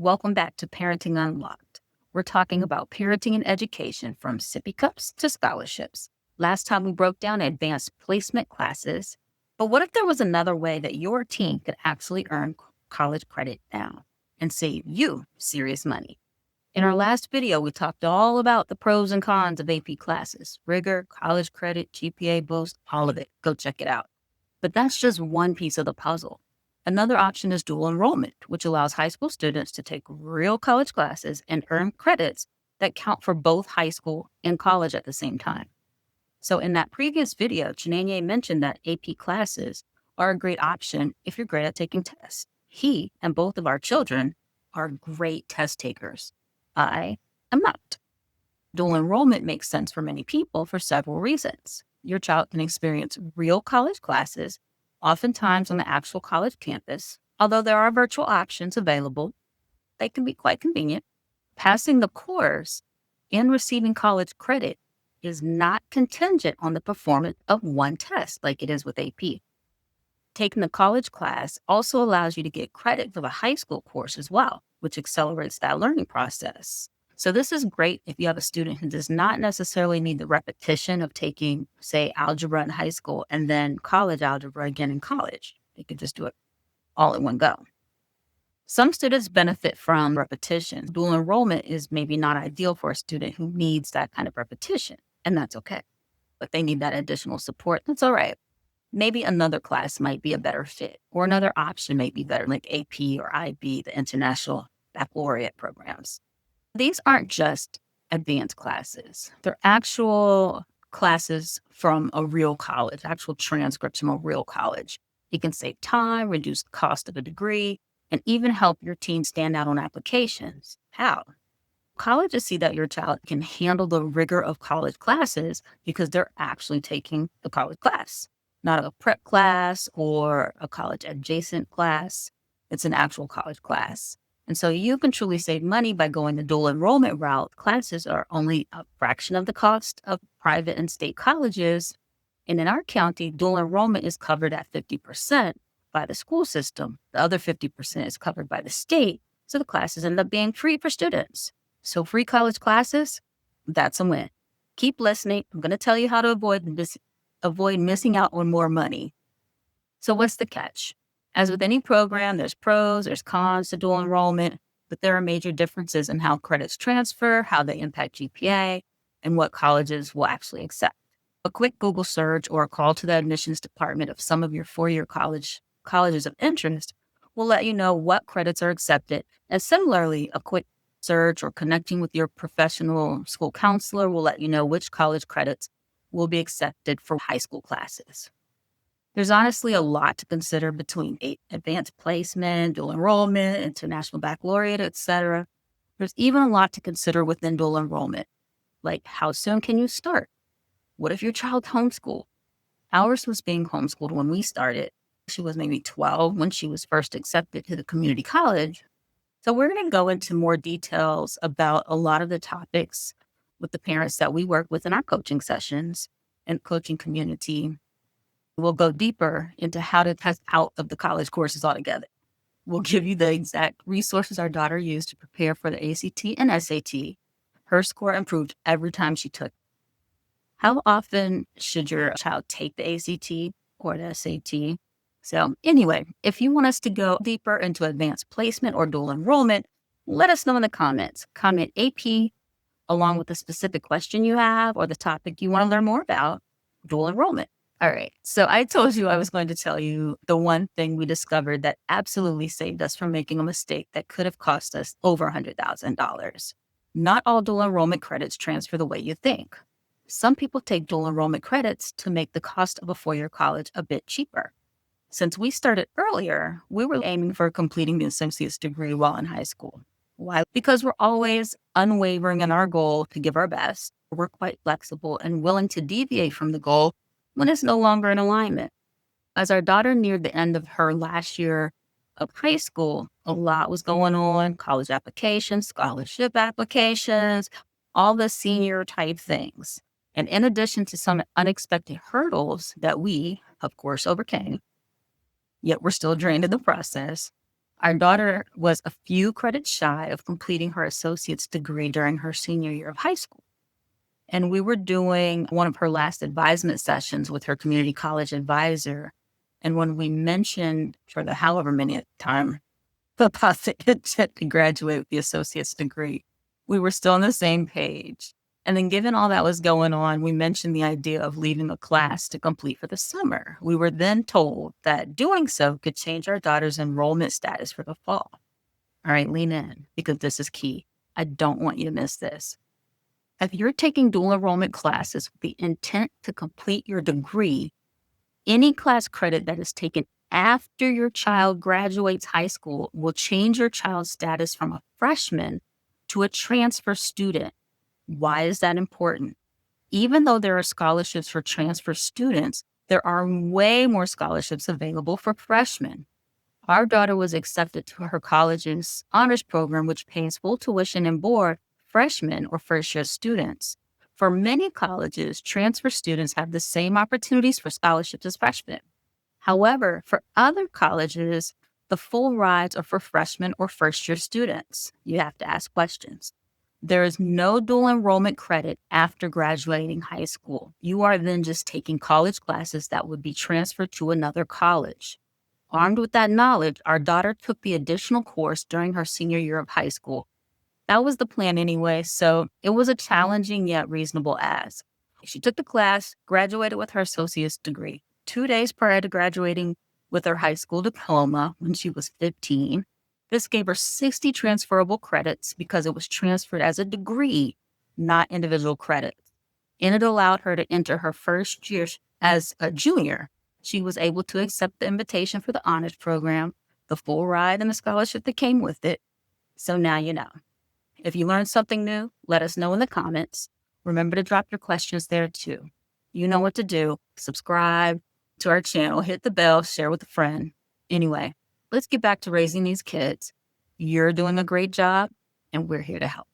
Welcome back to Parenting Unlocked. We're talking about parenting and education from sippy cups to scholarships. Last time we broke down advanced placement classes, but what if there was another way that your teen could actually earn college credit now and save you serious money? In our last video, we talked all about the pros and cons of AP classes, rigor, college credit, GPA boost, all of it. Go check it out. But that's just one piece of the puzzle. Another option is dual enrollment, which allows high school students to take real college classes and earn credits that count for both high school and college at the same time. So in that previous video, Chinanye mentioned that AP classes are a great option if you're great at taking tests. He and both of our children are great test takers. I am not. Dual enrollment makes sense for many people for several reasons. Your child can experience real college classes, oftentimes on the actual college campus. Although there are virtual options available, they can be quite convenient. Passing the course and receiving college credit is not contingent on the performance of one test like it is with AP. Taking the college class also allows you to get credit for the high school course as well, which accelerates that learning process. So this is great if you have a student who does not necessarily need the repetition of taking, say, algebra in high school and then college algebra again in college. They could just do it all in one go. Some students benefit from repetition. Dual enrollment is maybe not ideal for a student who needs that kind of repetition, and that's okay. But they need that additional support, that's all right. Maybe another class might be a better fit, or another option may be better, like AP or IB, the International Baccalaureate programs. These aren't just advanced classes. They're actual classes from a real college, actual transcripts from a real college. It can save time, reduce the cost of a degree, and even help your teen stand out on applications. How? Colleges see that your child can handle the rigor of college classes because they're actually taking the college class, not a prep class or a college adjacent class. It's an actual college class. And so you can truly save money by going the dual enrollment route. Classes are only a fraction of the cost of private and state colleges. And in our county, dual enrollment is covered at 50% by the school system. The other 50% is covered by the state. So the classes end up being free for students. So free college classes, that's a win. Keep listening. I'm going to tell you how to avoid missing out on more money. So what's the catch? As with any program, there's pros, there's cons to dual enrollment, but there are major differences in how credits transfer, how they impact GPA, and what colleges will actually accept. A quick Google search or a call to the admissions department of some of your four-year colleges of interest will let you know what credits are accepted. And similarly, a quick search or connecting with your professional school counselor will let you know which college credits will be accepted for high school classes. There's honestly a lot to consider between advanced placement, dual enrollment, international baccalaureate, etc. There's even a lot to consider within dual enrollment, like how soon can you start? What if your child's homeschooled? Ours was being homeschooled when we started. She was maybe 12 when she was first accepted to the community college. So we're going to go into more details about a lot of the topics with the parents that we work with in our coaching sessions and coaching community. We'll go deeper into how to test out of the college courses altogether. We'll give you the exact resources our daughter used to prepare for the ACT and SAT. Her score improved every time she took it. How often should your child take the ACT or the SAT? So anyway, if you want us to go deeper into advanced placement or dual enrollment, let us know in the comments. Comment AP along with the specific question you have or the topic you want to learn more about, dual enrollment. All right. So I told you I was going to tell you the one thing we discovered that absolutely saved us from making a mistake that could have cost us over $100,000. Not all dual enrollment credits transfer the way you think. Some people take dual enrollment credits to make the cost of a four-year college a bit cheaper. Since we started earlier, we were aiming for completing the associate's degree while in high school. Why? Because we're always unwavering in our goal to give our best. We're quite flexible and willing to deviate from the goal when it's no longer in alignment. As our daughter neared the end of her last year of high school, a lot was going on: college applications, scholarship applications, all the senior type things. And in addition to some unexpected hurdles that we, of course, overcame, yet we're still drained in the process, Our daughter was a few credits shy of completing her associate's degree during her senior year of high school. And we were doing one of her last advisement sessions with her community college advisor. And when we mentioned for the however many time about the intent to graduate with the associate's degree, we were still on the same page. And then given all that was going on, we mentioned the idea of leaving a class to complete for the summer. We were then told that doing so could change our daughter's enrollment status for the fall. All right, lean in because this is key. I don't want you to miss this. If you're taking dual enrollment classes with the intent to complete your degree, any class credit that is taken after your child graduates high school will change your child's status from a freshman to a transfer student. Why is that important? Even though there are scholarships for transfer students, there are way more scholarships available for freshmen. Our daughter was accepted to her college's honors program, which pays full tuition and board freshmen or first-year students. For many colleges, transfer students have the same opportunities for scholarships as freshmen. However, for other colleges, the full rides are for freshmen or first-year students. You have to ask questions. There is no dual enrollment credit after graduating high school. You are then just taking college classes that would be transferred to another college. Armed with that knowledge, our daughter took the additional course during her senior year of high school. That was the plan anyway, so it was a challenging yet reasonable ask. She took the class, graduated with her associate's degree. 2 days prior to graduating with her high school diploma when she was 15, this gave her 60 transferable credits because it was transferred as a degree, not individual credits. And it allowed her to enter her first year as a junior. She was able to accept the invitation for the honors program, the full ride, and the scholarship that came with it. So now you know. If you learned something new, let us know in the comments. Remember to drop your questions there too. You know what to do. Subscribe to our channel, hit the bell, share with a friend. Anyway, let's get back to raising these kids. You're doing a great job, and we're here to help.